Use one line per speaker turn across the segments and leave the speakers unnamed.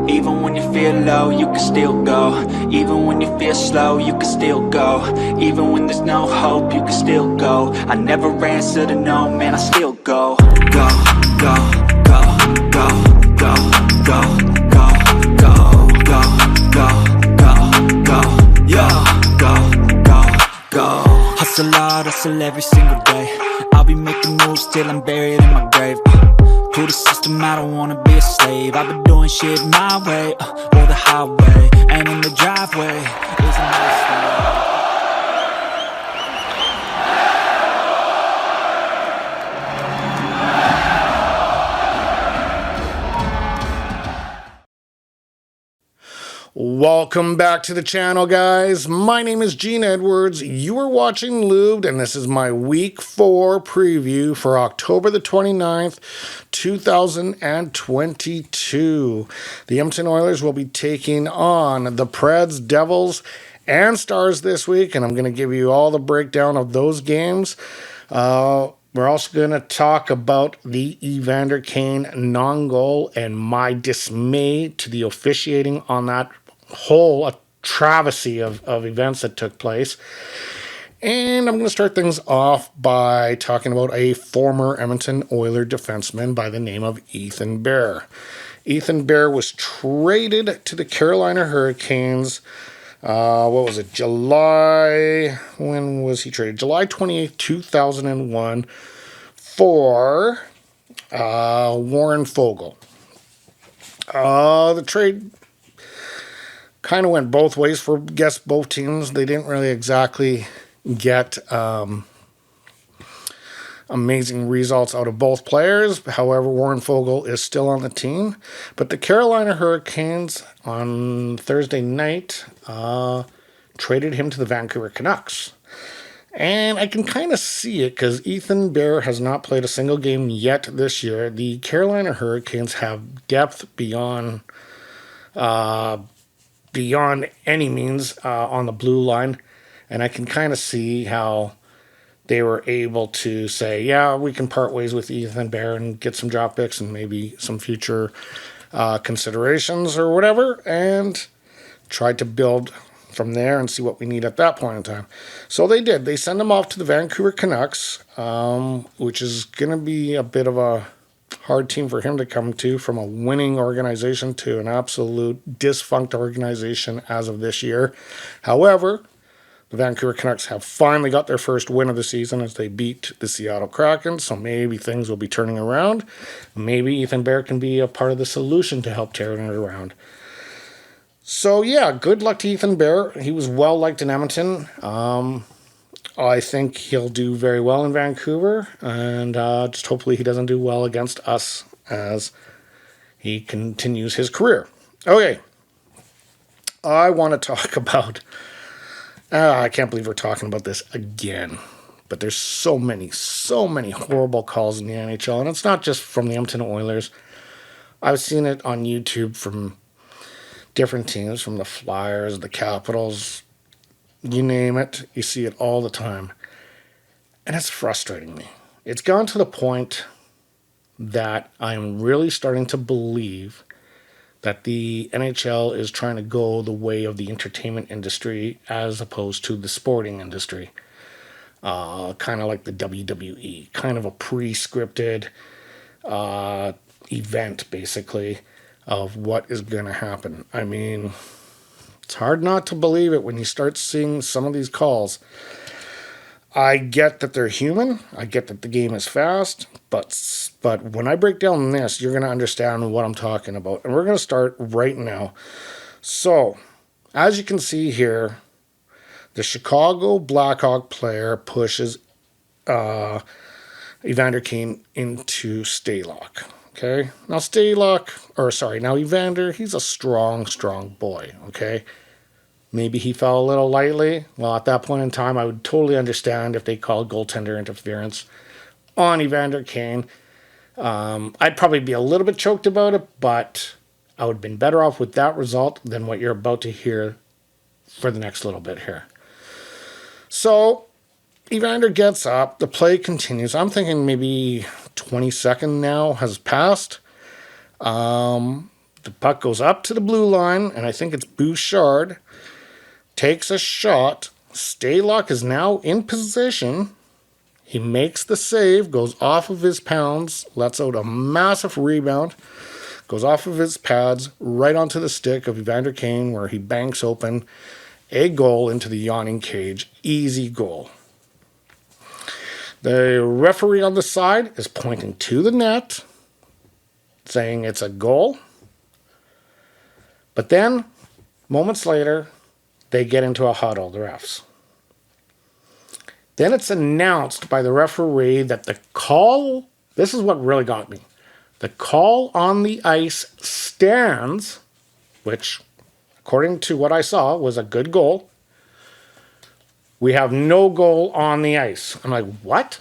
Even when you feel low, you can still go. Even when you feel slow, you can still go. Even when there's no hope, you can still go. I never answer to no, man, I still go. Go, go, go, go, go, go, go, go, go, go, go, go, go, go, go. Hustle hard, hustle every single day. I'll be making moves till I'm buried in my grave. To the system, I don't wanna be a slave. I've been doing shit my way, or the highway. And in the driveway is a nice way.
Welcome back to the channel, guys. My name is Gene Edwards. You are watching Lubed, and this is my Week 4 preview for October the 29th, 2022. The Edmonton Oilers will be taking on the PREDS, Devils, and Stars this week, and I'm going to give you all the breakdown of those games. We're also going to talk about the Evander Kane non-goal and my dismay to the officiating on that whole travesty of events that took place. And I'm going to start things off by talking about a former Edmonton Oiler defenseman by the name of Ethan Bear. Ethan Bear was traded to the Carolina Hurricanes. What was it? When was he traded? July 28th, 2001 for Warren Foegele. The trade kind of went both ways for, both teams. They didn't really exactly get amazing results out of both players. However, Warren Foegele is still on the team. But the Carolina Hurricanes on Thursday night traded him to the Vancouver Canucks. And I can kind of see it because Ethan Bear has not played a single game yet this year. The Carolina Hurricanes have depth beyond any means on the blue line. And I can kind of see how they were able to say, yeah, we can part ways with Ethan Bear and get some draft picks and maybe some future considerations or whatever, and tried to build from there and see what we need at that point in time. So they did. They sent him off to the Vancouver Canucks, which is going to be a bit of a hard team for him to come to, from a winning organization to an absolute defunct organization as of this year. However, the Vancouver Canucks have finally got their first win of the season as they beat the Seattle Kraken, so maybe things will be turning around. Maybe Ethan Bear can be a part of the solution to help turn it around. So yeah, good luck to Ethan Bear. He was well liked in Edmonton. I think he'll do very well in Vancouver, and just hopefully he doesn't do well against us as he continues his career. Okay, I want to talk about... I can't believe we're talking about this again. But there's so many horrible calls in the NHL, and it's not just from the Edmonton Oilers. I've seen it on YouTube from different teams, from the Flyers, the Capitals, you name it, you see it all the time. And it's frustrating me. It's gone to the point that I'm really starting to believe that the NHL is trying to go the way of the entertainment industry as opposed to the sporting industry. Kind of like the WWE, kind of a pre-scripted event, basically, of what is going to happen. I mean, it's hard not to believe it when you start seeing some of these calls. I get that they're human. I get that the game is fast. But when I break down this, you're going to understand what I'm talking about. And we're going to start right now. So, as you can see here, the Chicago Blackhawk player pushes Evander Kane into Staylock. Okay? Now Evander, he's a strong boy. Okay? Maybe he fell a little lightly. Well, at that point in time, I would totally understand if they called goaltender interference on Evander Kane. I'd probably be a little bit choked about it, but I would have been better off with that result than what you're about to hear for the next little bit here. So, Evander gets up. The play continues. I'm thinking maybe 20 seconds now has passed. The puck goes up to the blue line, and I think it's Bouchard takes a shot. Stalock is now in position. He makes the save, goes off of his pounds, lets out a massive rebound, goes off of his pads, right onto the stick of Evander Kane, where he banks open a goal into the yawning cage. Easy goal. The referee on the side is pointing to the net, saying it's a goal. But then, moments later, they get into a huddle, the refs. Then it's announced by the referee that the call, this is what really got me. The call on the ice stands, which, according to what I saw, was a good goal. We have no goal on the ice. I'm like, what?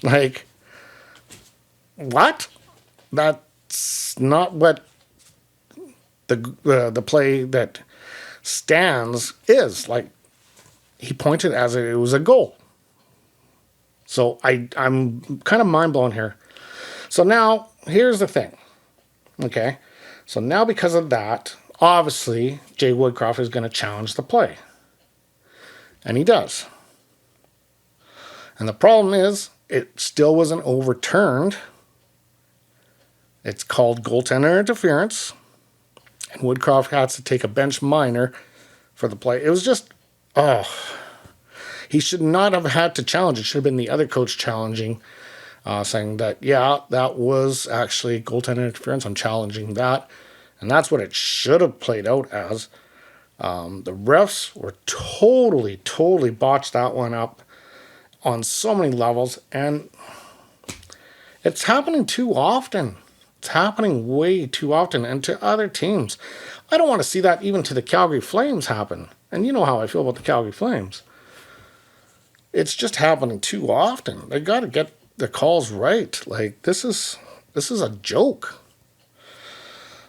Like, what? That's not what the play that stands is. Like, he pointed as it was a goal. So I'm kind of mind blown here. So now, here's the thing. Okay? So now because of that, obviously, Jay Woodcroft is going to challenge the play. And he does. And the problem is, it still wasn't overturned. It's called goaltender interference. And Woodcroft has to take a bench minor for the play. It was just, he should not have had to challenge. It should have been the other coach challenging, saying that, yeah, that was actually goaltender interference. I'm challenging that. And that's what it should have played out as. The refs were totally botched that one up on so many levels. And it's happening too often. It's happening way too often, and to other teams. I don't want to see that even to the Calgary Flames happen. And you know how I feel about the Calgary Flames. It's just happening too often. They got to get the calls right. Like, this is a joke.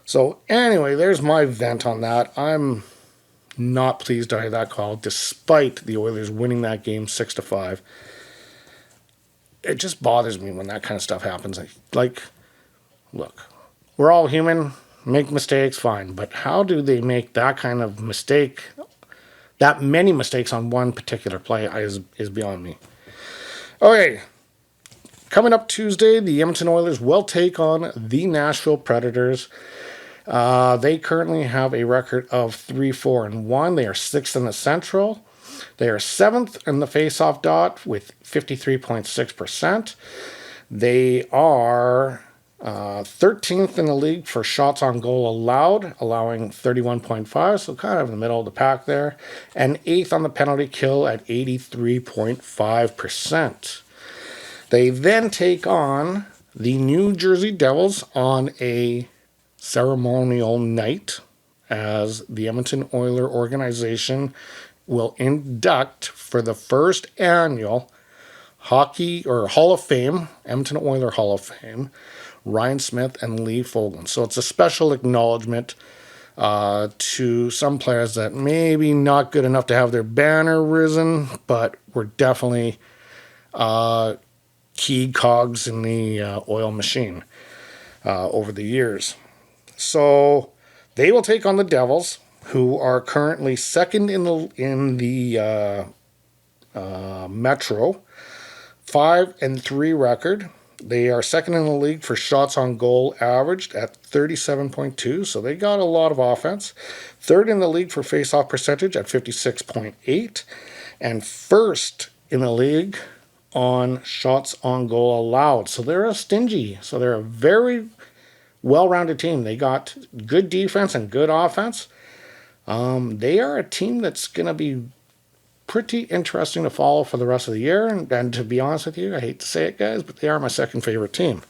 So anyway, there's my vent on that. I'm not pleased by that call, despite the Oilers winning that game 6-5. It just bothers me when that kind of stuff happens. Like, look, we're all human, make mistakes, fine. But how do they make that kind of mistake, that many mistakes on one particular play is beyond me. Okay, coming up Tuesday, the Edmonton Oilers will take on the Nashville Predators. They currently have a record of 3-4-1. They are 6th in the Central. They are 7th in the faceoff dot with 53.6%. They are 13th in the league for shots on goal allowed, allowing 31.5, so kind of in the middle of the pack there. And 8th on the penalty kill at 83.5%. They then take on the New Jersey Devils on a ceremonial night, as the Edmonton Oilers organization will induct for the first annual hockey or Hall of Fame, Edmonton Oilers Hall of Fame, Ryan Smith and Lee Fogland. So it's a special acknowledgement to some players that maybe not good enough to have their banner risen, but were definitely key cogs in the oil machine over the years. So they will take on the Devils, who are currently second in the Metro, 5-3 record. They are second in the league for shots on goal averaged at 37.2, so they got a lot of offense. Third in the league for faceoff percentage at 56.8, and first in the league on shots on goal allowed. So they're a stingy. So they're a very well-rounded team. They got good defense and good offense. They are a team that's going to be pretty interesting to follow for the rest of the year. And to be honest with you, I hate to say it, guys, but they are my second favorite team.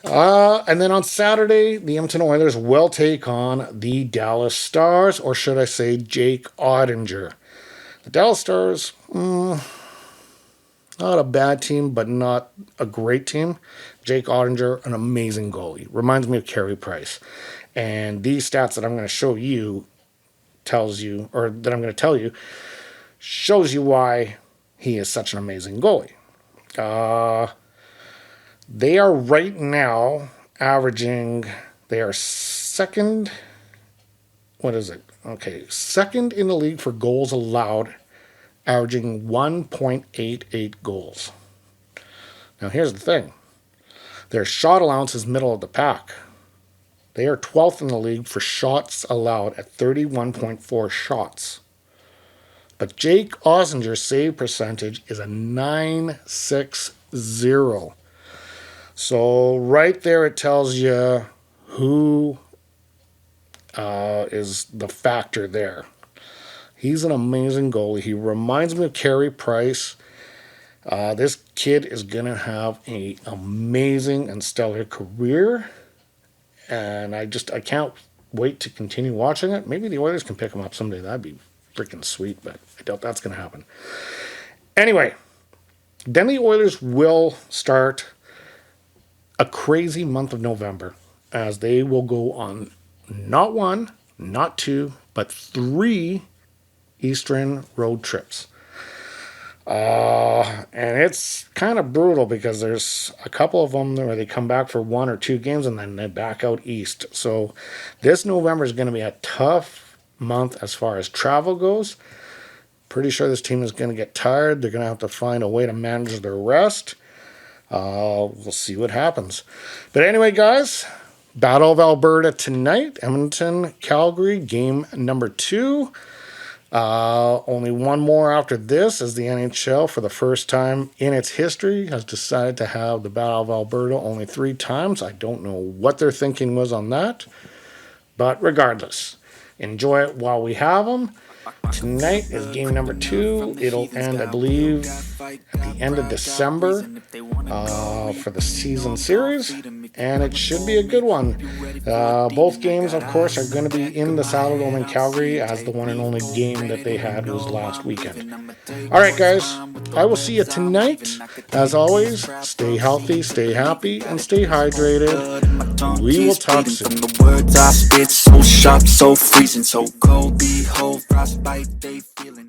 And then on Saturday, the Edmonton Oilers will take on the Dallas Stars, or should I say Jake Ottinger. The Dallas Stars, not a bad team, but not a great team. Jake Ottinger, an amazing goalie. Reminds me of Carey Price. And these stats that I'm going to show you tells you, or that I'm going to tell you, shows you why he is such an amazing goalie. They are right now averaging, they are second, what is it? Okay, second in the league for goals allowed, averaging 1.88 goals. Now here's the thing. Their shot allowance is middle of the pack. They are 12th in the league for shots allowed at 31.4 shots. But Jake Ossinger's save percentage is a .960. So right there it tells you who is the factor there. He's an amazing goalie. He reminds me of Carey Price. This kid is going to have an amazing and stellar career. And I can't wait to continue watching it. Maybe the Oilers can pick him up someday. That'd be freaking sweet, but I doubt that's going to happen. Anyway, then the Oilers will start a crazy month of November, as they will go on not one, not two, but 3 Eastern road trips. And it's kind of brutal because there's a couple of them where they come back for 1 or 2 games and then they back out east. So this November is going to be a tough month as far as travel goes. Pretty sure this team is going to get tired. They're going to have to find a way to manage their rest. We'll see what happens. But anyway, guys, Battle of Alberta tonight. Edmonton, Calgary, game number 2. Only one more after this, as the NHL, for the first time in its history, has decided to have the Battle of Alberta only 3 times. I don't know what their thinking was on that. But regardless, enjoy it while we have them. Tonight is game number 2. It'll end, I believe, at the end of December for the season series, and it should be a good one. Both games, of course, are going to be in the Saddledome in Calgary, as the one and only game that they had was last weekend. All right, guys, I will see you tonight. As always, stay healthy, stay happy, and stay hydrated. We will talk soon.
The words I spit, so sharp, so freezing, so cold. Behold, frostbite, they feeling.